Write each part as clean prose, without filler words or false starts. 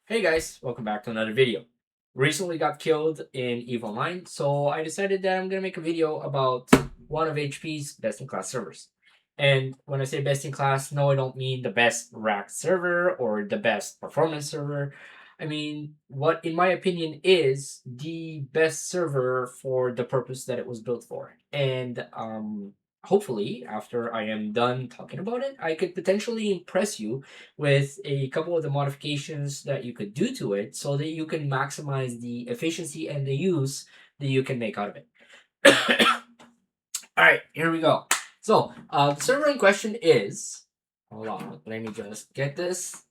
Hey guys, welcome back to another video. Recently got killed in EVE Online, so I decided that I'm gonna make a video about one of HP's best-in-class servers. And when I say best-in-class, no, I don't mean the best ranked server or the best performance server. I mean what, in my opinion, is the best server for the purpose that it was built for. And hopefully, after I am done talking about it, I could potentially impress you with a couple of the modifications that you could do to it so that you can maximize the efficiency and the use that you can make out of it. All right, here we go. So, the server in question is, hold on, let me just get this,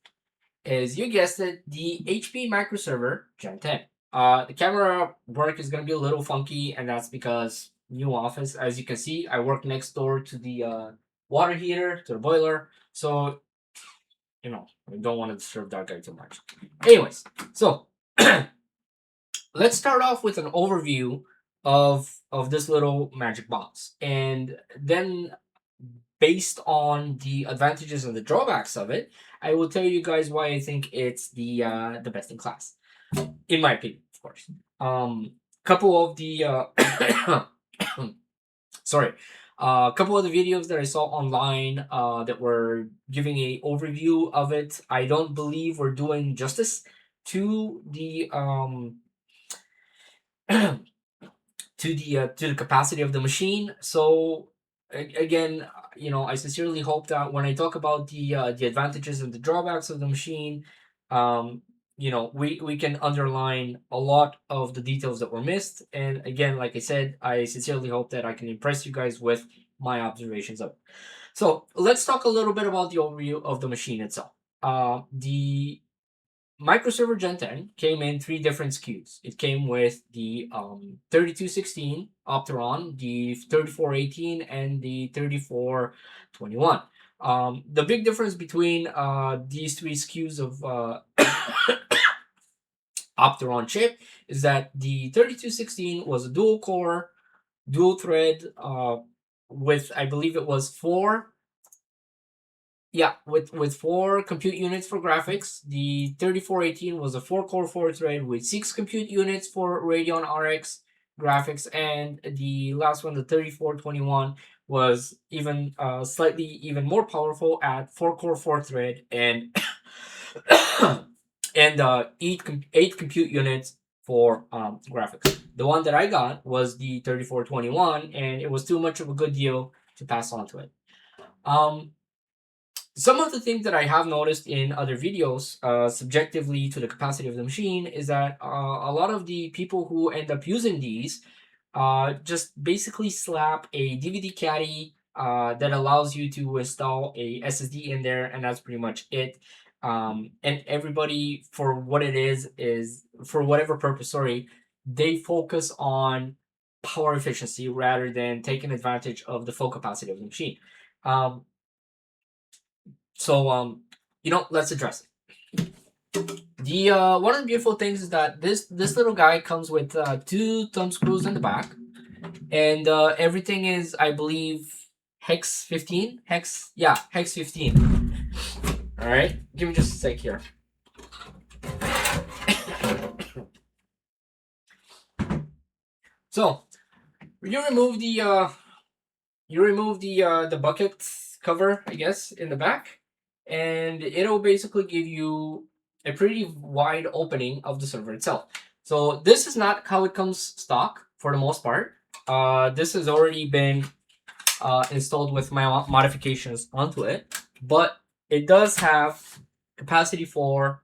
is, you guessed it, the HPe Micro Server Gen 10. The camera work is going to be a little funky, and that's because new office. As you can see, I work next door to the water heater, to the boiler. So I don't want to disturb that guy too much. Anyways, so let's start off with an overview of this little magic box, and then based on the advantages and the drawbacks of it, I will tell you guys why I think it's the best in class, in my opinion, of course. Couple of the sorry, a couple of the videos that I saw online that were giving a overview of it, I don't believe were doing justice to the to the capacity of the machine. So again, I sincerely hope that when I talk about the advantages and the drawbacks of the machine, um, we can underline a lot of the details that were missed. And again, like I said, I sincerely hope that I can impress you guys with my observations of it. So let's talk a little bit about the overview of the machine itself. The Microserver Gen 10 came in three different SKUs. It came with the 3216 Opteron, the 3418, and the 3421. The big difference between these three SKUs of Opteron chip is that the 3216 was a dual core, dual thread, with, I believe it was four, yeah, with four compute units for graphics. The 3418 was a four-core, four-thread with six compute units for Radeon RX graphics, and the last one, the 3421, was even slightly even more powerful at four-core, four-thread, and and eight compute units for graphics. The one that I got was the 3421, and it was too much of a good deal to pass on to it. Some of the things that I have noticed in other videos, subjectively to the capacity of the machine, is that a lot of the people who end up using these just basically slap a DVD caddy that allows you to install a SSD in there, and that's pretty much it. And everybody, for what it is for whatever purpose, sorry, they focus on power efficiency rather than taking advantage of the full capacity of the machine. Um, so let's address it. The one of the beautiful things is that this little guy comes with two thumb screws in the back, and everything is, I believe, hex 15. Hex 15. All right, give me just a sec here. So you remove the bucket cover, I guess, in the back, and it'll basically give you a pretty wide opening of the server itself. So this is not how it comes stock for the most part. This has already been installed with my modifications onto it, but it does have capacity for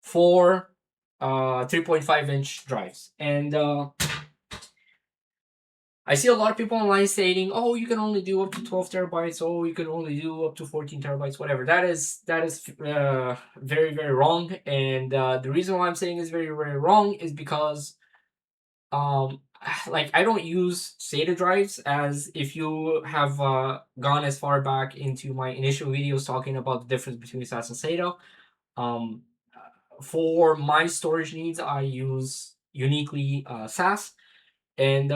four 3.5-inch drives, and I see a lot of people online stating, "Oh, you can only do up to 12 terabytes. Oh, you can only do up to 14 terabytes. Whatever." That is very very wrong. And the reason why I'm saying it's very very wrong is because um like, I don't use SATA drives. As if you have gone as far back into my initial videos talking about the difference between SAS and SATA, um, for my storage needs, I use uniquely SAS, and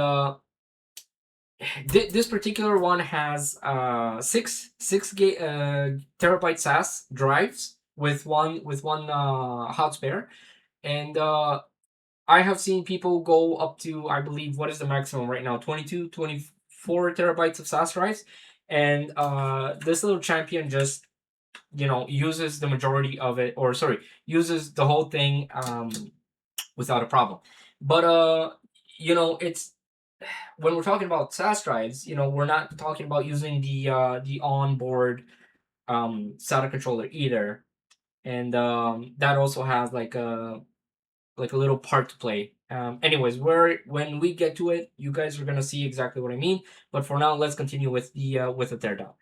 this particular one has six terabyte SAS drives, with one hot spare, and I have seen people go up to, I believe, what is the maximum right now? 22, 24 terabytes of SAS drives, and this little champion just uses the majority of it, or sorry, uses the whole thing without a problem. But it's when we're talking about SAS drives, we're not talking about using the onboard SATA controller either, and that also has like a little part to play. Anyways, when we get to it, you guys are gonna see exactly what I mean. But for now, let's continue with the teardown.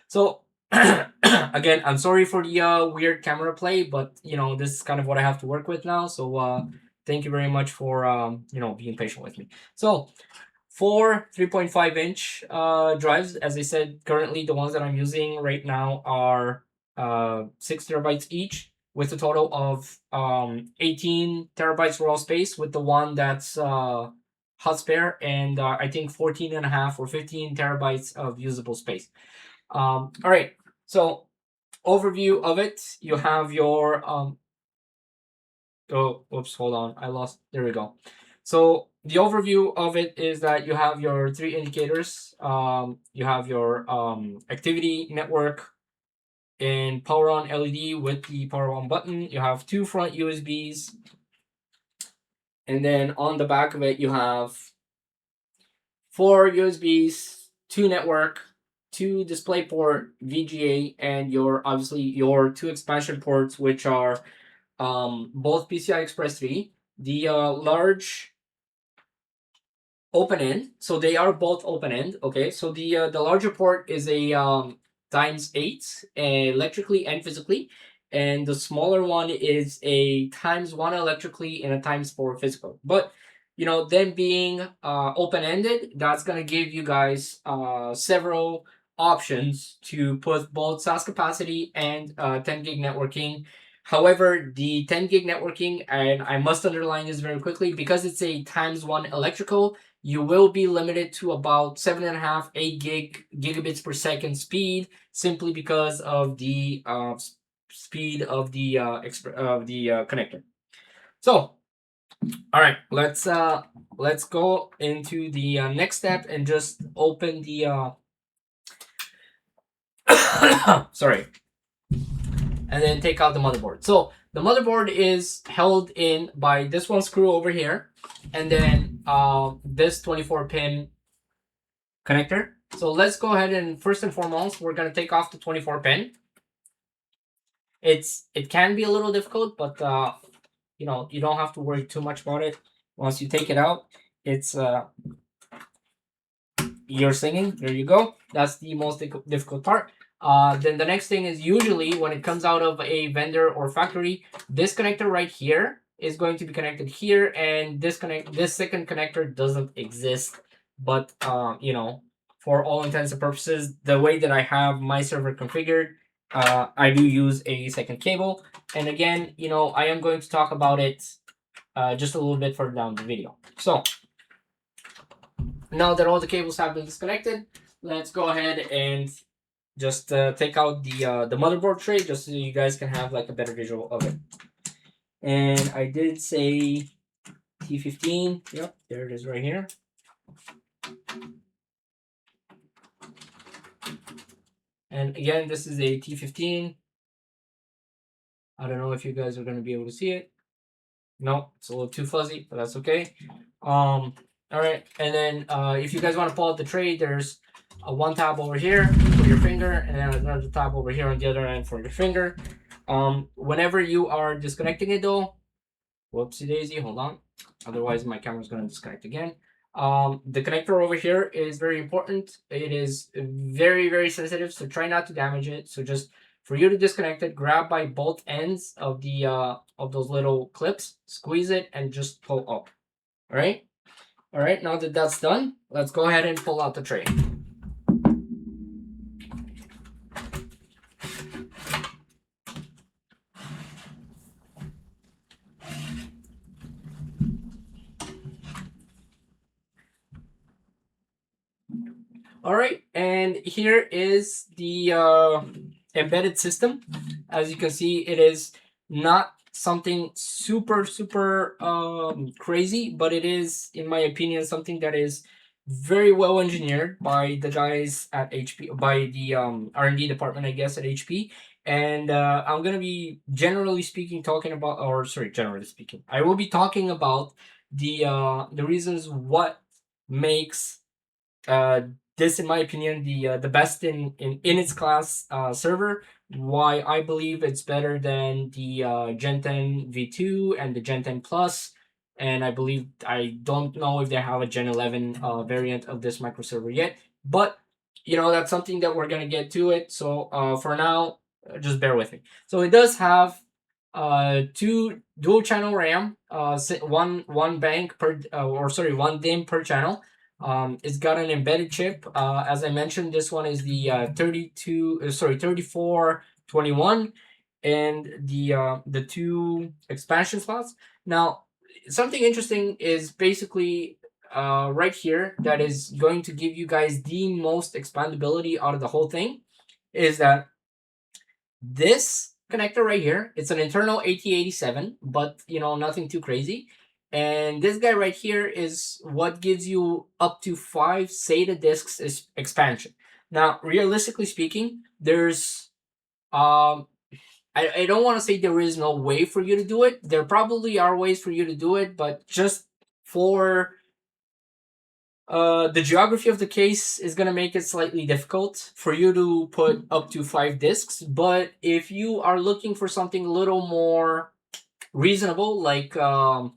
So again, I'm sorry for the weird camera play, but this is kind of what I have to work with now. So thank you very much for being patient with me. So for 3.5-inch drives, as I said, currently the ones that I'm using right now are 6 terabytes each, with a total of 18 terabytes raw space, with the one that's hot spare, and I think 14 and a half or 15 terabytes of usable space. All right, so overview of it, you have your oh, oops, hold on, I lost, there we go. So the overview of it is that you have your 3 indicators. You have your activity network and power on LED with the power on button. You have 2 front USBs, and then on the back of it you have 4 USBs, 2 network, 2 DisplayPort VGA, and obviously your 2 expansion ports, which are both PCI Express 3, the large open end. So they are both open end. Okay, so the larger port is a ×8 electrically and physically, and the smaller one is a ×1 electrically and a ×4 physical. But them being open ended, that's gonna give you guys several options to put both SAS capacity and 10 gig networking. However, the 10 gig networking, and I must underline this very quickly, because it's a ×1 electrical, you will be limited to about 7.5, 8 gigabits per second speed, simply because of the speed of the connector. So, all right, let's go into the next step and just open the sorry, and then take out the motherboard. So the motherboard is held in by this one screw over here, and then this 24-pin connector. So let's go ahead and first and foremost, we're gonna take off the 24-pin. It can be a little difficult, but you don't have to worry too much about it. Once you take it out, it's you're singing. There you go. That's the most difficult part. Then the next thing is, usually when it comes out of a vendor or factory, this connector right here is going to be connected here, and this second connector doesn't exist. But for all intents and purposes, the way that I have my server configured, I do use a second cable. And again, I am going to talk about it just a little bit further down the video. So now that all the cables have been disconnected, let's go ahead and just take out the motherboard tray, just so you guys can have like a better visual of it. And I did say T15. Yep, there it is right here. And again, this is a T15. I don't know if you guys are going to be able to see it. No, it's a little too fuzzy, but that's okay. All right, and then if you guys want to pull out the tray, there's one tab over here for your finger, and then another tab over here on the other end for your finger. Whenever you are disconnecting it though, whoopsie daisy, hold on. Otherwise, my camera's going to disconnect again. The connector over here is very important. It is very, very sensitive, so try not to damage it. So just for you to disconnect it, grab by both ends of the of those little clips, squeeze it, and just pull up. All right. All right. Now that that's done, let's go ahead and pull out the tray. All right, and here is the embedded system. As you can see, it is not something super crazy, but it is, in my opinion, something that is very well engineered by the guys at HP, by the R&D department, I guess, at HP. And I'm gonna be generally speaking talking about, or sorry, generally speaking, I will be talking about the reasons what makes uh, this, in my opinion, the best in its class server. Why I believe it's better than the Gen 10 V2 and the Gen 10 Plus. And I believe, I don't know if they have a Gen 11 variant of this microserver yet, but that's something that we're gonna get to it. So for now, just bear with me. So it does have two dual channel RAM, one bank per, or sorry, one DIMM per channel. It's got an embedded chip. As I mentioned, this one is the 3421, and the two expansion slots. Now, something interesting is basically right here that is going to give you guys the most expandability out of the whole thing, is that this connector right here, it's an internal AT87, but nothing too crazy. And this guy right here is what gives you up to 5 SATA disks expansion. Now, realistically speaking, there's I don't want to say there is no way for you to do it. There probably are ways for you to do it, but just for the geography of the case is going to make it slightly difficult for you to put up to 5 disks. But if you are looking for something a little more reasonable, like a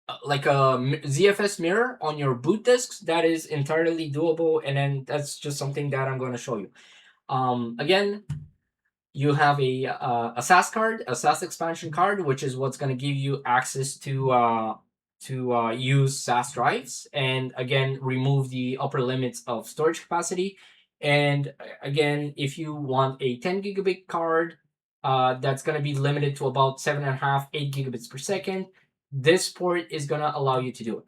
ZFS mirror on your boot disks, that is entirely doable. And then that's just something that I'm going to show you. Again, you have a SAS card, a SAS expansion card, which is what's going to give you access to use SAS drives, and again remove the upper limits of storage capacity. And again, if you want a 10 gigabit card, that's going to be limited to about 7.5, 8 gigabits per second. This port is going to allow you to do it.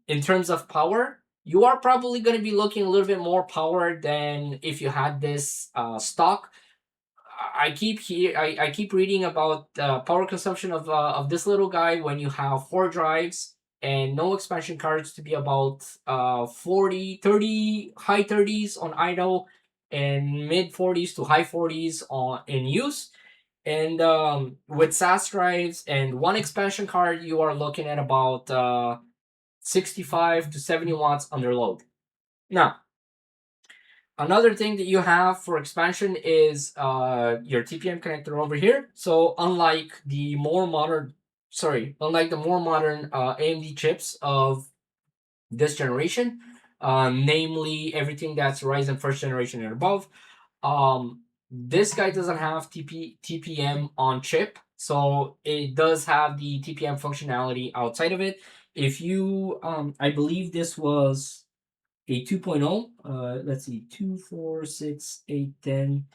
In terms of power, you are probably going to be looking a little bit more power than if you had this stock. I keep reading about power consumption of this little guy when you have 4 drives and no expansion cards, to be about 40 30 high 30s on idle, and mid 40s to high 40s on in use. And with SAS drives and one expansion card, you are looking at about 65 to 70 watts under load. Now, another thing that you have for expansion is your TPM connector over here. So unlike the more modern, AMD chips of this generation, namely everything that's Ryzen first generation and above, this guy doesn't have TPM on chip. So it does have the TPM functionality outside of it. If you, I believe this was a 2.0. Let's see, 2, 4, 6, 8, 10,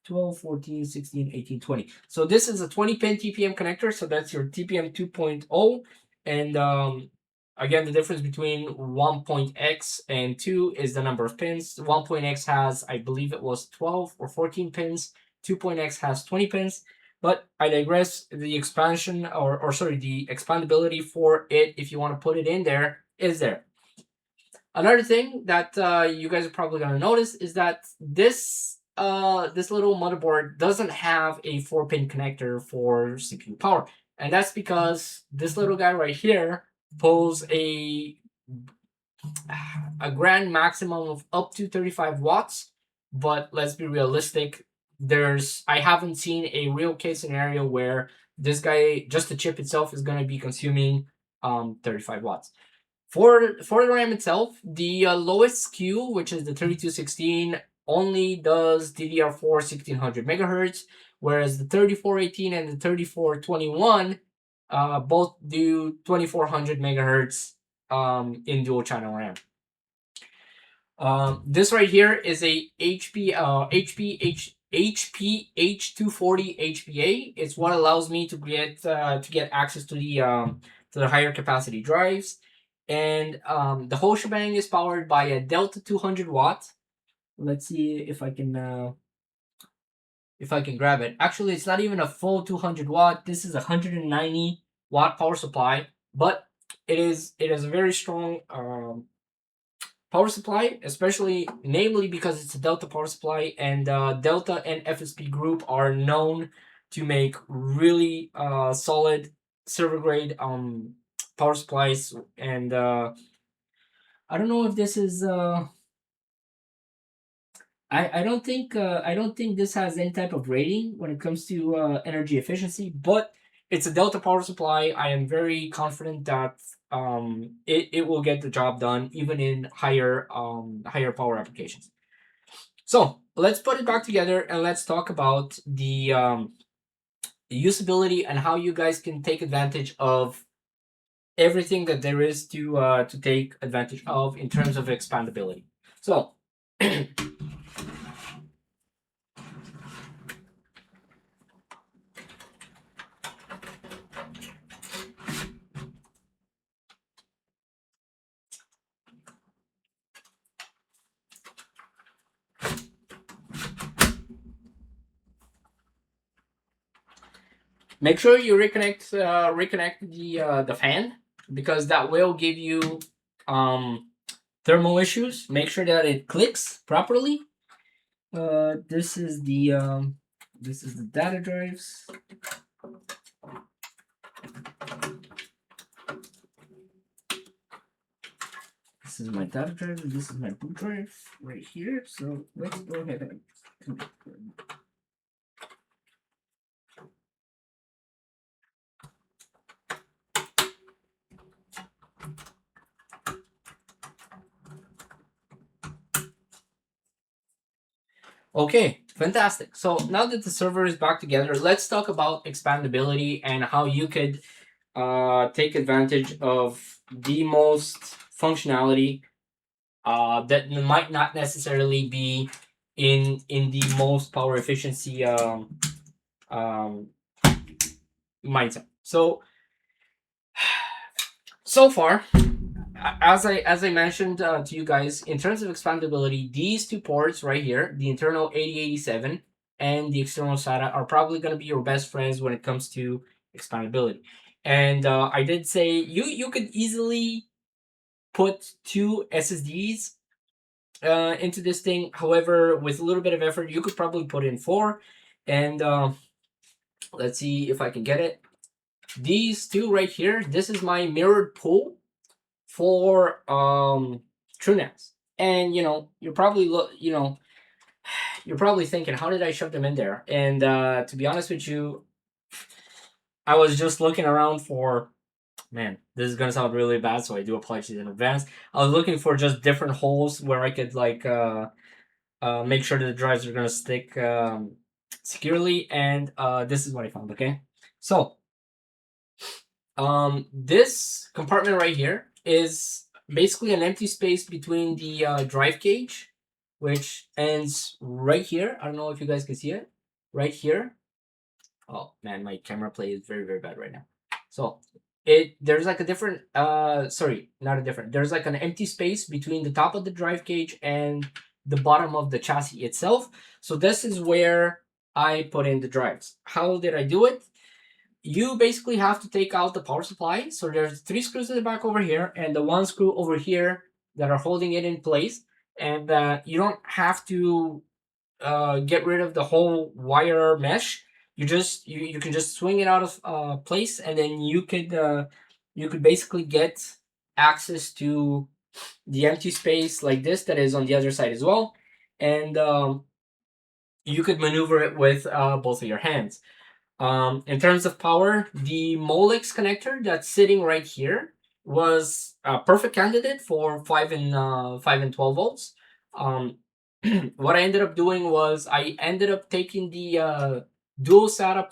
12, 14, 16, 18, 20. So this is a 20 pin TPM connector. So that's your TPM 2.0. And again, the difference between 1.x and 2 is the number of pins. 1.x has, I believe it was 12 or 14 pins. 2.x has 20 pins. But I digress. The expansion, or sorry, the expandability for it, if you want to put it in there, is there. Another thing that you guys are probably gonna notice is that this little motherboard doesn't have a 4-pin connector for CPU power, and that's because this little guy right here pulls a grand maximum of up to 35 watts. But let's be realistic. I haven't seen a real case scenario where this guy, just the chip itself, is gonna be consuming 35 watts. For the RAM itself, the lowest SKU, which is the 3216, only does DDR4 1600 megahertz, whereas the 3418 and the 3421 both do 2400 megahertz in dual channel RAM. This right here is a HP H240 HPA. It's what allows me to get access to the higher capacity drives. And the whole shebang is powered by a Delta 200 watt. Let's see if I can if I can grab it. Actually, it's not even a full 200 watt. This is a 190 watt power supply, but it is a very strong power supply, especially namely because it's a Delta power supply, and Delta and FSP Group are known to make really solid server grade power supplies. And I don't know if this is I don't think this has any type of rating when it comes to energy efficiency, but it's a Delta power supply. I am very confident that it will get the job done even in higher power applications. So let's put it back together and let's talk about the usability and how you guys can take advantage of everything that there is to take advantage of in terms of expandability. So make sure you reconnect the fan, because that will give you thermal issues. Make sure that it clicks properly. This is the data drives. This is my data drive, and this is my boot drive right here. So let's go ahead and connect them. Okay, fantastic. So now that the server is back together, let's talk about expandability and how you could take advantage of the most functionality that might not necessarily be in the most power efficiency um, mindset. So far, as I mentioned to you guys, in terms of expandability, these two ports right here, the internal 8087 and the external SATA, are probably going to be your best friends when it comes to expandability. And I did say you could easily put two SSDs into this thing. However, with a little bit of effort, you could probably put in four. And let's see if I can get it. These two right here, this is my mirrored pool for TrueNAS. And you're probably you're probably thinking, how did I shove them in there? And to be honest with you, I was just looking around for, man, this is gonna sound really bad, so I do apologize in advance. I was looking for just different holes where I could make sure that the drives are gonna stick securely, and this is what I found. Okay, so this compartment right here is basically an empty space between the drive cage, which ends right here. I don't know if you guys can see it right here. Oh man, my camera play is very, very bad right now. So there's like a different sorry, not a different. There's like an empty space between the top of the drive cage and the bottom of the chassis itself. So this is where I put in the drives. How did I do it? You basically have to take out the power supply. So there's three screws in the back over here and the one screw over here that are holding it in place. And you don't have to get rid of the whole wire mesh. You can just swing it out of place, and then you could basically get access to the empty space like this that is on the other side as well, and you could maneuver it with both of your hands. In terms of power, the Molex connector that's sitting right here was a perfect candidate for 5 and 12 volts. What I ended up doing was I ended up taking the dual SATA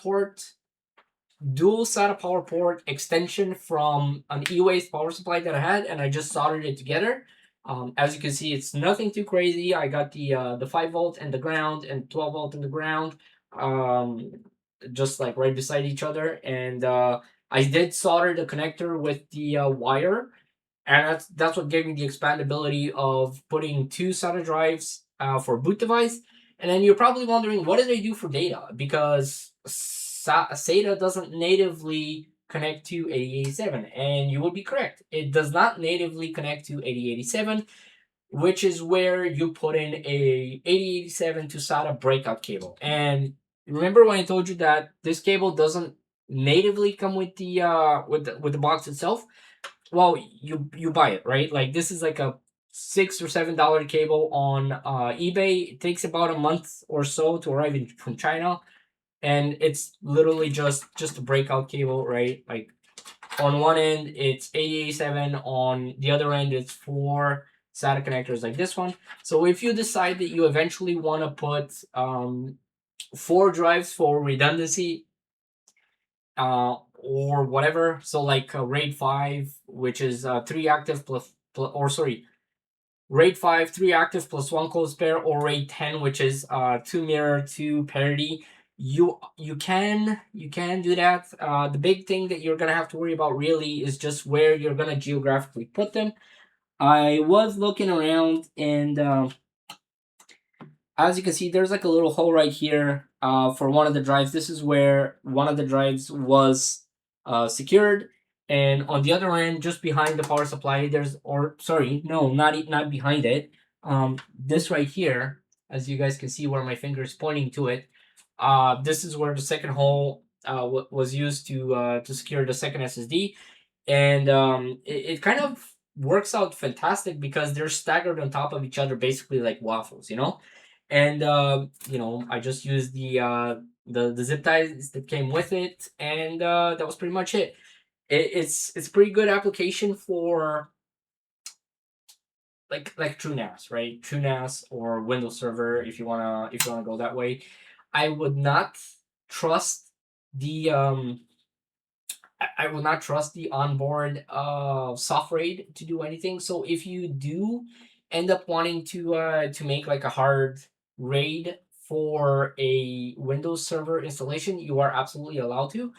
power port extension from an E-Waste power supply that I had, and I just soldered it together. As you can see, it's nothing too crazy. I got the 5 volt and the ground and 12 volt in the ground, just like right beside each other. And I did solder the connector with the wire, and that's what gave me the expandability of putting two SATA drives for boot device, And then you're probably wondering, what do they do for data? Because SATA doesn't natively connect to 8087, and you would be correct. It does not natively connect to 8087, which is where you put in a 8087 to SATA breakout cable. And remember when I told you that this cable doesn't natively come with the with the box itself? Well, you buy it, right? Like this is like a $6 or $7 cable on eBay. It takes about a month or so to arrive from China, and it's literally just a breakout cable, right? Like on one end it's 8087, on the other end it's four SATA connectors like this one. So if you decide that you eventually want to put four drives for redundancy, or whatever. So like RAID 5, which is three active plus, or sorry, RAID 5, three active plus one closed pair, or RAID 10, which is two mirror, two parity. You can do that. The big thing that you're gonna have to worry about really is just where you're gonna geographically put them. I was looking around, and as you can see, there's like a little hole right here for one of the drives. This is where one of the drives was secured. And on the other end, just behind the power supply, there's, or sorry, no, not behind it. This right here, as you guys can see where my finger is pointing to it, this is where the second hole was used to secure the second SSD. And it kind of works out fantastic because they're staggered on top of each other, basically like waffles, you know. And I just used the zip ties that came with it, and that was pretty much it. It's pretty good application for like TrueNAS, right? TrueNAS or Windows Server, if you wanna go that way. I would not trust the I will not trust the onboard soft RAID to do anything. So if you do end up wanting to make like a hard RAID for a Windows Server installation, you are absolutely allowed to.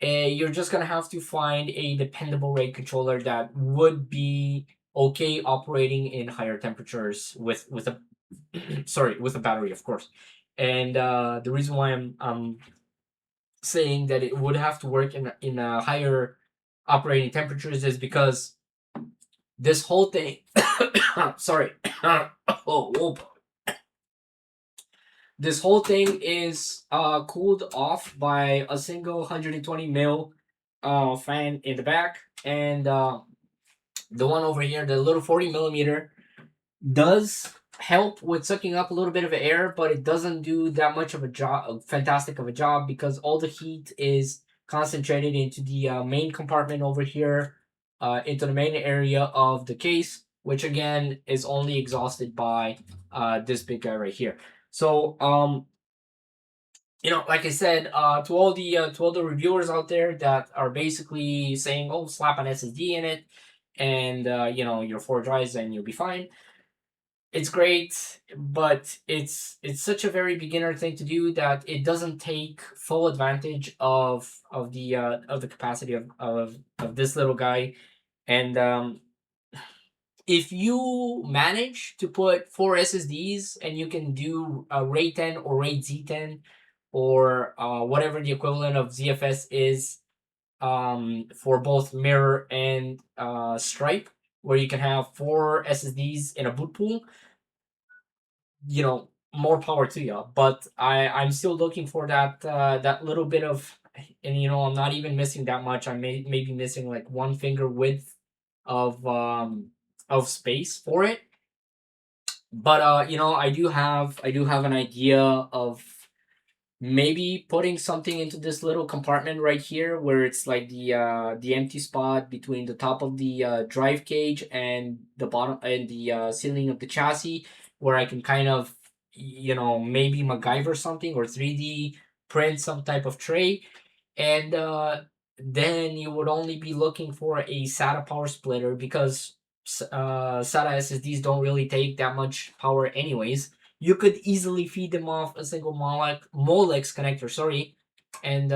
You're just gonna have to find a dependable RAID controller that would be okay operating in higher temperatures with a sorry, with a battery, of course. And the reason why I'm saying that it would have to work in a higher operating temperatures is because this whole thing sorry oh, this whole thing is cooled off by a single 120 mil fan in the back, and the one over here, the little 40 millimeter, does help with sucking up a little bit of air, but it doesn't do that much of a job, fantastic of a job, because all the heat is concentrated into the main compartment over here, into the main area of the case, which again is only exhausted by this big guy right here. So like I said, to all the reviewers out there that are basically saying, "Oh, slap an SSD in it, and your four drives, and you'll be fine." It's great, but it's such a very beginner thing to do that it doesn't take full advantage of the capacity of this little guy. And if you manage to put four SSDs and you can do a RAID 10 or RAID Z10, or whatever the equivalent of ZFS is, for both mirror and stripe, where you can have four SSDs in a boot pool, more power to you. But I'm still looking for that little bit of, and I'm not even missing that much. I maybe missing like one finger width of space for it. But I do have an idea of maybe putting something into this little compartment right here, where it's like the empty spot between the top of the drive cage and the bottom and the ceiling of the chassis, where I can kind of maybe MacGyver something, or 3D print some type of tray. And then you would only be looking for a SATA power splitter, because SATA SSDs don't really take that much power anyways. You could easily feed them off a single Molex connector, sorry. And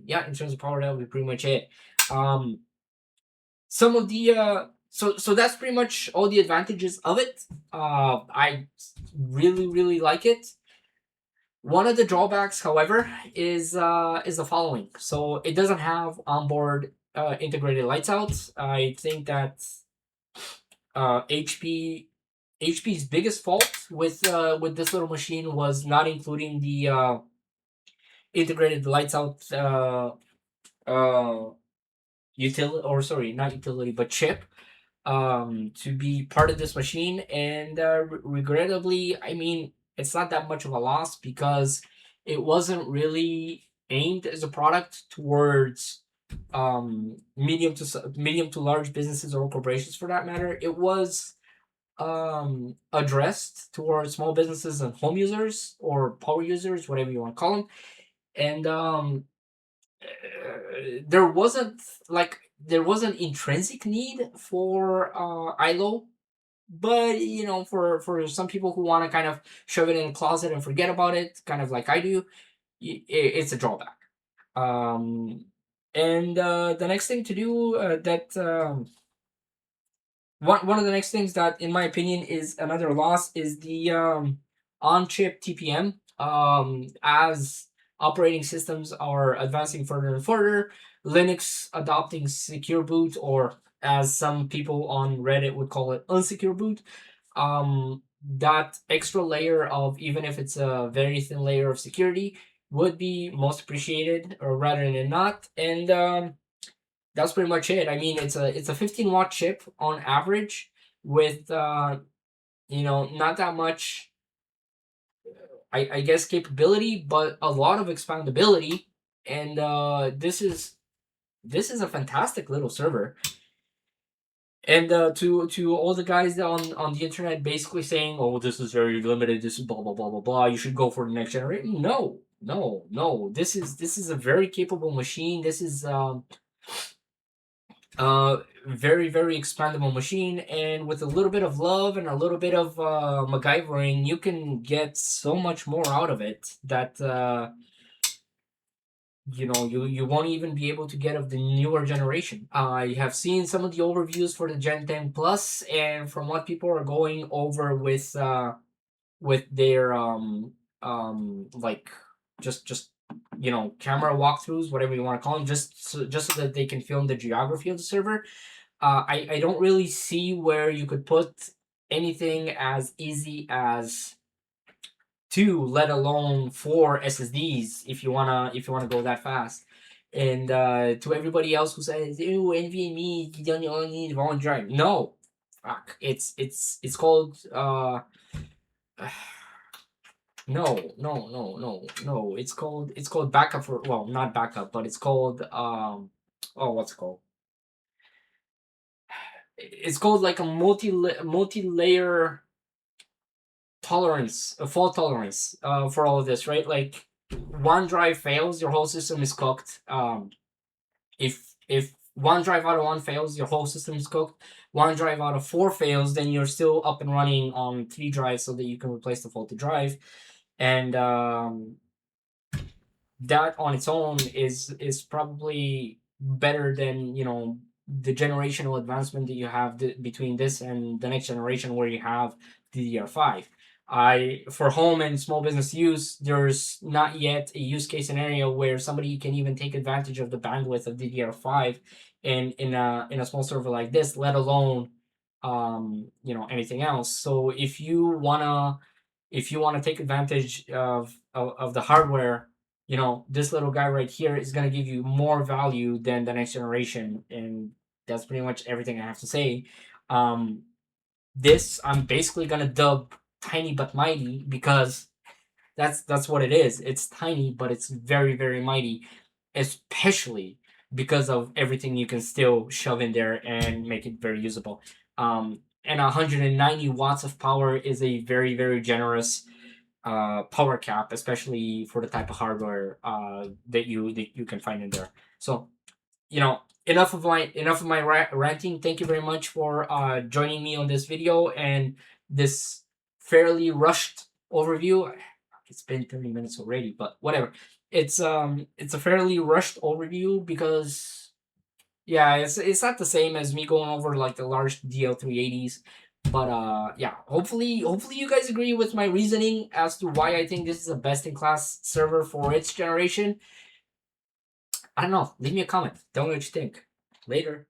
yeah, in terms of power, that would be pretty much it. Some of the so that's pretty much all the advantages of it. I really like it. One of the drawbacks, however, is the following. So it doesn't have onboard integrated lights out. I think that HP HP's biggest fault with this little machine was not including the integrated lights out uh, utility, or sorry, not utility, but chip, to be part of this machine. And regrettably, I mean, it's not that much of a loss because it wasn't really aimed as a product towards medium to large businesses or corporations for that matter. It was addressed towards small businesses and home users or power users, whatever you want to call them. And there wasn't there was an intrinsic need for ILO, but you know, for some people who want to kind of shove it in a closet and forget about it, kind of like I do, it's a drawback. Um, and the next thing to do that one of the next things that, in my opinion, is another loss is the on-chip TPM. As operating systems are advancing further and further, Linux adopting secure boot, or as some people on Reddit would call it, unsecure boot. That extra layer of, even if it's a very thin layer of security, would be most appreciated, or rather than not. And that's pretty much it. I mean, it's a 15-watt chip on average with not that much, I guess, capability, but a lot of expandability. And this is a fantastic little server. And to all the guys on the internet basically saying, "Oh, this is very limited. This is blah blah blah blah blah. You should go for the next generation." No, no, no. This is a very capable machine. This is very expandable machine, and with a little bit of love and a little bit of MacGyvering, you can get so much more out of it that you won't even be able to get of the newer generation. I have seen some of the overviews for the Gen 10 Plus, and from what people are going over with their like just camera walkthroughs, whatever you want to call them, just so that they can film the geography of the server. I don't really see where you could put anything as easy as two, let alone four SSDs if you wanna go that fast. And to everybody else who says, "Ew, NVMe, you only need one drive." No, fuck. It's called no. It's called backup for, well, not backup, but it's called what's it called? It's called like a multi-layer tolerance, a fault tolerance for all of this, right? Like, one drive fails, your whole system is cooked. If one drive out of one fails, your whole system is cooked. One drive out of four fails, then you're still up and running on three drives so that you can replace the faulty drive. And that on its own is probably better than the generational advancement that you have between this and the next generation, where you have DDR5. For home and small business use, there's not yet a use case scenario where somebody can even take advantage of the bandwidth of DDR5 in a small server like this, let alone anything else. So if you wanna take advantage of the hardware, this little guy right here is going to give you more value than the next generation. And that's pretty much everything I have to say. This I'm basically going to dub tiny but mighty, because that's what it is. It's tiny, but it's very mighty, especially because of everything you can still shove in there and make it very usable. And 190 watts of power is a very generous power cap, especially for the type of hardware that you can find in there. So, enough of my ranting. Thank you very much for joining me on this video and this fairly rushed overview. It's been 30 minutes already, but whatever. It's a fairly rushed overview because Yeah, it's not the same as me going over like the large DL380s. But yeah, hopefully you guys agree with my reasoning as to why I think this is a best in class server for its generation. I don't know. Leave me a comment. Tell me what you think. Later.